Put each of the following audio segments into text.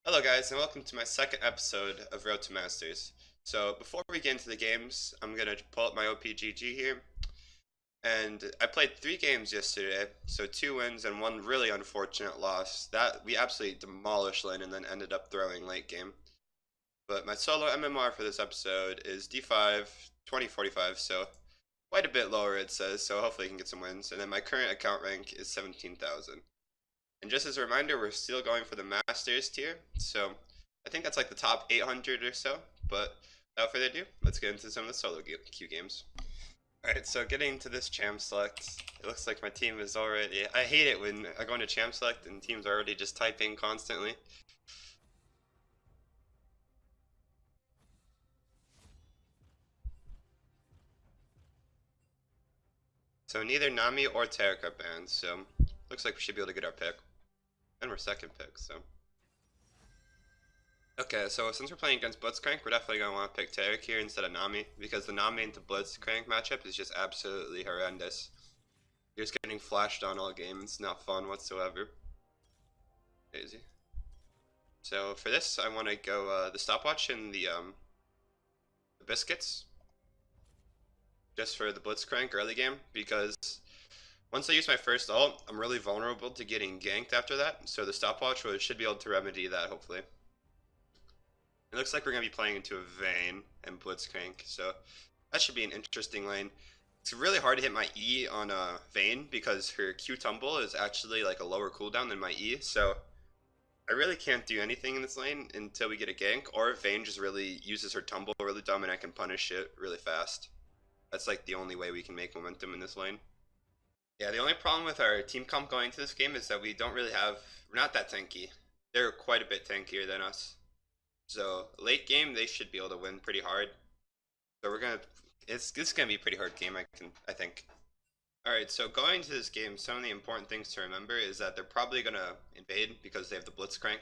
Hello guys, and welcome to my second episode of Road to Masters. So before we get into the games, I'm gonna pull up my OPGG here. And I played 3 games yesterday, so 2 wins and 1 really unfortunate loss. That we absolutely demolished lane and then ended up throwing late game. But my solo MMR for this episode is D5 2045, so quite a bit lower it says, so hopefully I can get some wins. And then my current account rank is 17,000. And just as a reminder, we're still going for the Masters tier, so I think that's like the top 800 or so. But without further ado, let's get into some of the solo queue games. Alright, so getting into this champ select, it looks like my team is already... I hate it when I go into champ select and teams are already just typing constantly. So neither Nami or Taric are banned, so looks like we should be able to get our pick. And we're second pick, so. Okay, so since we're playing against Blitzcrank, we're definitely going to want to pick Taric here instead of Nami, because the Nami into Blitzcrank matchup is just absolutely horrendous. You're just getting flashed on all game, it's not fun whatsoever. Crazy. So for this, I want to go the stopwatch and the biscuits. Just for the Blitzcrank early game, because once I use my first ult, I'm really vulnerable to getting ganked after that, so the stopwatch should be able to remedy that, hopefully. It looks like we're going to be playing into a Vayne and Blitzcrank, so that should be an interesting lane. It's really hard to hit my E on Vayne, because her Q tumble is actually like a lower cooldown than my E, so I really can't do anything in this lane until we get a gank, or Vayne just really uses her tumble really dumb and I can punish it really fast. That's like the only way we can make momentum in this lane. Yeah, the only problem with our team comp going into this game is that we don't really have, we're not that tanky. They're quite a bit tankier than us. So late game, they should be able to win pretty hard. So we're gonna, this is gonna be a pretty hard game, I think. All right, so going into this game, some of the important things to remember is that they're probably gonna invade because they have the Blitzcrank.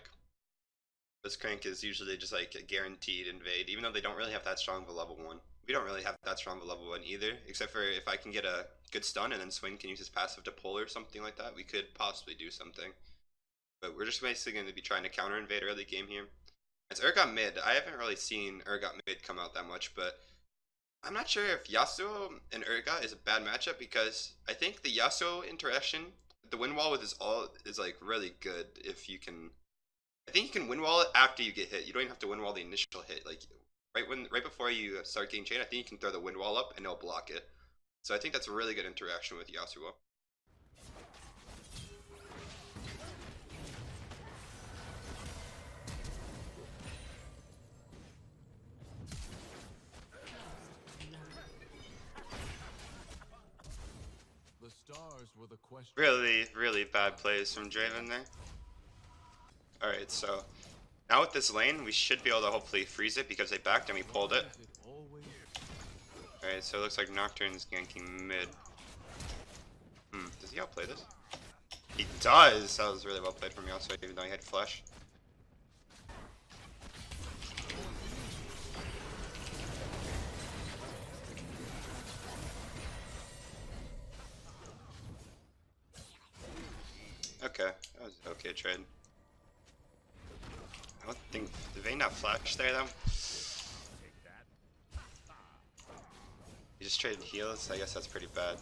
Blitzcrank is usually just like a guaranteed invade, even though they don't really have that strong of a level 1. We don't really have that strong of a level 1 either, except for if I can get a good stun and then Swing can use his passive to pull or something like that, we could possibly do something. But we're just basically going to be trying to counter invade early game here. It's Urgot mid. I haven't really seen Urgot mid come out that much, but I'm not sure if Yasuo and Urgot is a bad matchup, because I think the Yasuo interaction, the win wall with his ult is like really good if you can... I think you can win wall it after you get hit. You don't even have to win wall the initial hit. Like right before you start getting chain, I think you can throw the wind wall up and it'll block it. So I think that's a really good interaction with Yasuo. The stars were the question. Really bad plays from Draven there. Alright, so now with this lane, we should be able to hopefully freeze it because they backed and we pulled it. Alright, so it looks like Nocturne's ganking mid. Does he outplay this? He does! That was really well played from Yasuo, even though he had flash. Okay, that was an okay trade. I don't think, did Vayne not flash there though? He just traded heals, I guess that's pretty bad.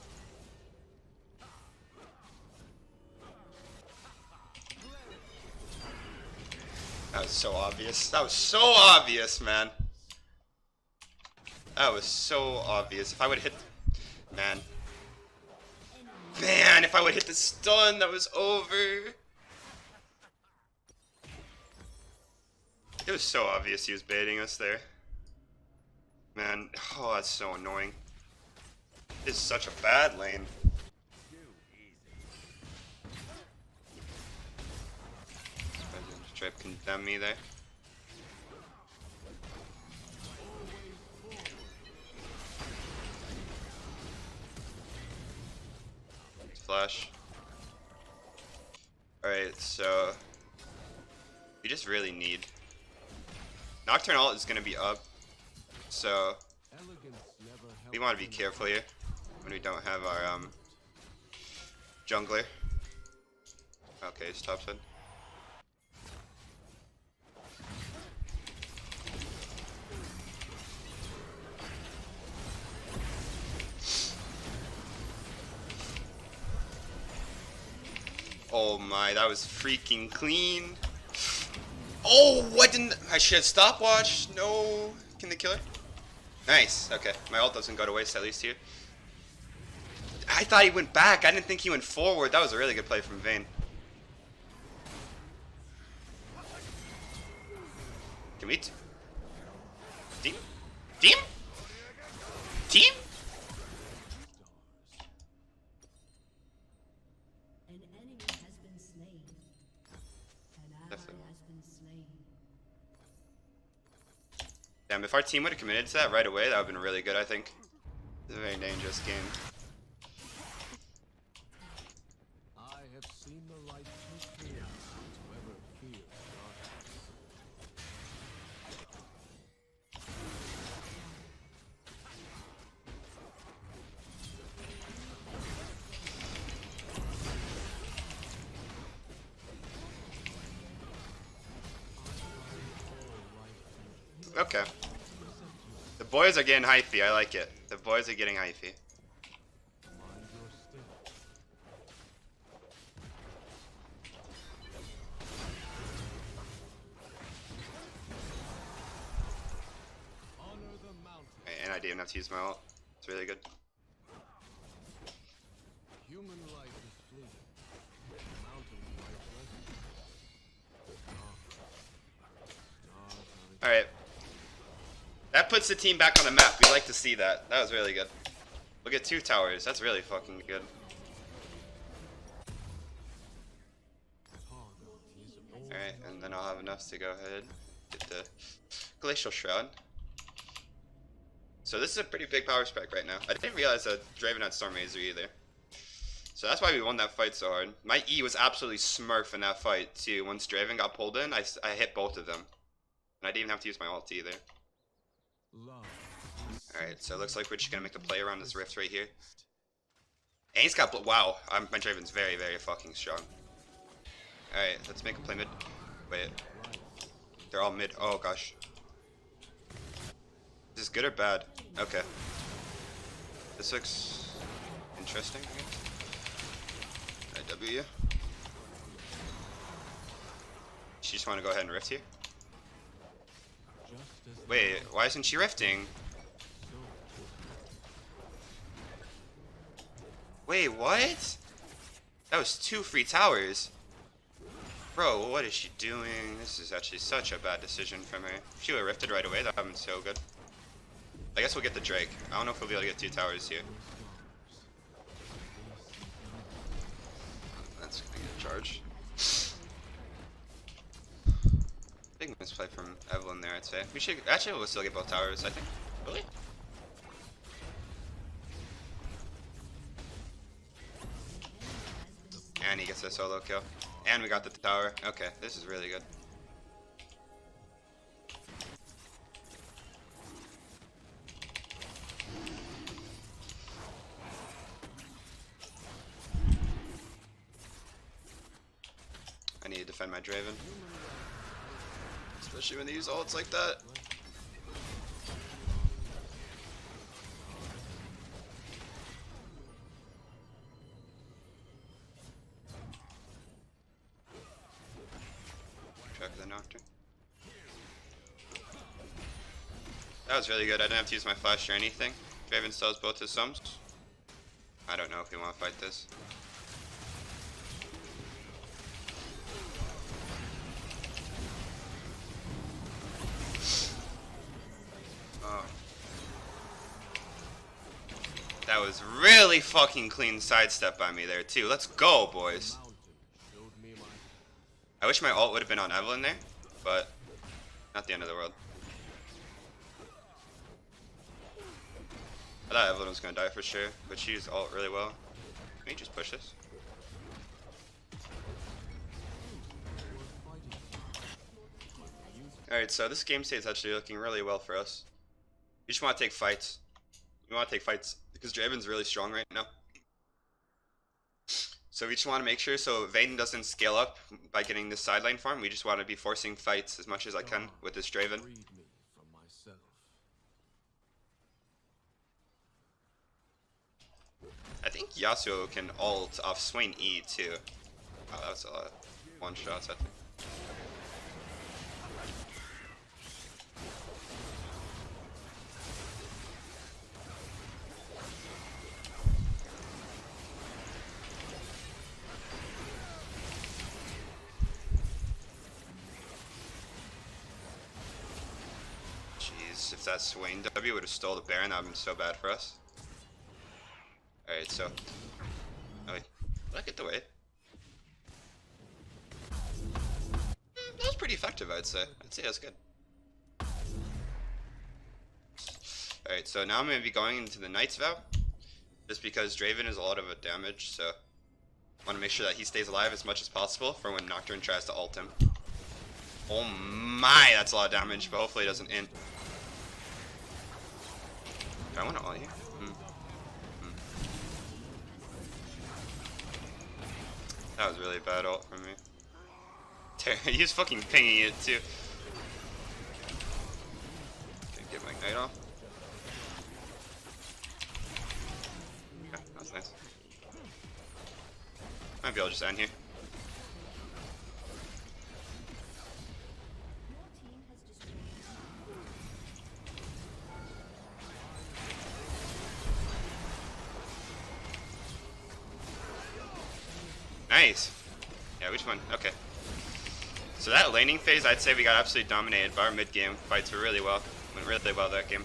That was so obvious. That was so obvious, man. That was so obvious. If I would hit... Man, if I would hit the stun, that was over. It was so obvious he was baiting us there. Man, oh, that's so annoying. This is such a bad lane. Try to condemn me there. Flash. Alright, so we just really need... Nocturne ult is going to be up, so we want to be careful here when we don't have our jungler. Okay, he's topside. Oh my, that was freaking clean. Oh, what didn't I should have stopwatch? No. Can they kill her? Nice. Okay, my ult doesn't go to waste at least here. I thought he went back. I didn't think he went forward. That was a really good play from Vayne. Can we team? Team? Team? An enemy has been slain. An ally has been slain. Damn, if our team would have committed to that right away, that would have been really good, I think. It's a very dangerous game. I have seen the light too clear to ever fear darkness. Okay. The boys are getting hyphy, I like it. The boys are getting hyphy. Mind your step. Honor the mountain. And I didn't have to use my ult. It's really good. Human life is fleeting. Mountain life less. Alright. That puts the team back on the map. We like to see that. That was really good. Look at 2 towers. That's really fucking good. Alright, and then I'll have enough to go ahead get the Glacial Shroud. So this is a pretty big power spec right now. I didn't realize that Draven had Storm Razor either. So that's why we won that fight so hard. My E was absolutely smurf in that fight too. Once Draven got pulled in, I hit both of them. And I didn't even have to use my ult either. Alright, so it looks like we're just gonna make the play around this rift right here. And he's got wow, my Draven's very, very fucking strong. Alright, let's make a play mid. Wait. They're all mid. Oh gosh. Is this good or bad? Okay. This looks interesting, I guess. IW. She just want to go ahead and rift here? Wait, why isn't she rifting? Wait, what? That was 2 free towers. Bro, what is she doing? This is actually such a bad decision from her. If she would have rifted right away, that would have been so good. I guess we'll get the Drake. I don't know if we'll be able to get 2 towers here. That's gonna get charged. Big misplay from Evelyn there, I'd say. We should actually we'll still get both towers, I think. Really? And he gets a solo kill. And we got the tower. Okay, this is really good. I need to defend my Draven. Especially when they use ults like that. Track the Nocturne. That was really good. I didn't have to use my flash or anything. Draven still has both his sums. I don't know if we want to fight this. Oh. That was really fucking clean sidestep by me there too. Let's go, boys. I wish my ult would have been on Evelyn there, but not the end of the world. I thought Evelyn was gonna die for sure, but she used ult really well. Can you just push this? Alright, so this game state is actually looking really well for us. We just want to take fights. We want to take fights because Draven's really strong right now. So we just want to make sure so Vayne doesn't scale up by getting this side lane farm. We just want to be forcing fights as much as I can with this Draven. Freed me from myself. I think Yasuo can ult off Swain E too. Oh, that was a lot of one shots, I think. Jeez, if that Swain W would have stole the Baron, that would have been so bad for us. Alright, so. Oh, wait. Did I get the wave? That was pretty effective, I'd say. I'd say that's good. Alright, so now I'm going to be going into the Knight's Vow. Just because Draven is a lot of a damage, so. I want to make sure that he stays alive as much as possible for when Nocturne tries to ult him. Oh my, that's a lot of damage, but hopefully it doesn't end. Do I want to ult you? That was really a bad ult from me. He was fucking pinging it too. Okay, get my Knight off. Okay, that's nice. Might be able to just end here. Nice. Yeah, which one? Okay. So that laning phase, I'd say we got absolutely dominated, but our mid game fights were really well. Went really well that game.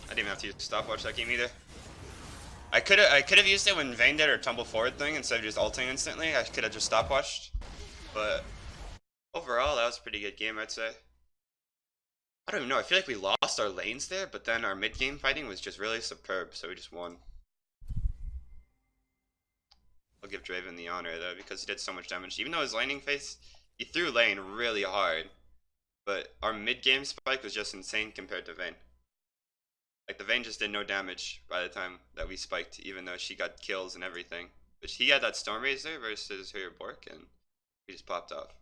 I didn't even have to use stopwatch that game either. I could have used it when Vayne did her tumble forward thing instead of just ulting instantly. I could have just stopwatched, but overall that was a pretty good game, I'd say. I don't even know. I feel like we lost our lanes there, but then our mid game fighting was just really superb, so we just won. I'll give Draven the honor though because he did so much damage. Even though his laning phase, he threw lane really hard, but our mid game spike was just insane compared to Vayne. Like the Vayne just did no damage by the time that we spiked, even though she got kills and everything. But he had that Storm Razor versus her Bork, and we just popped off.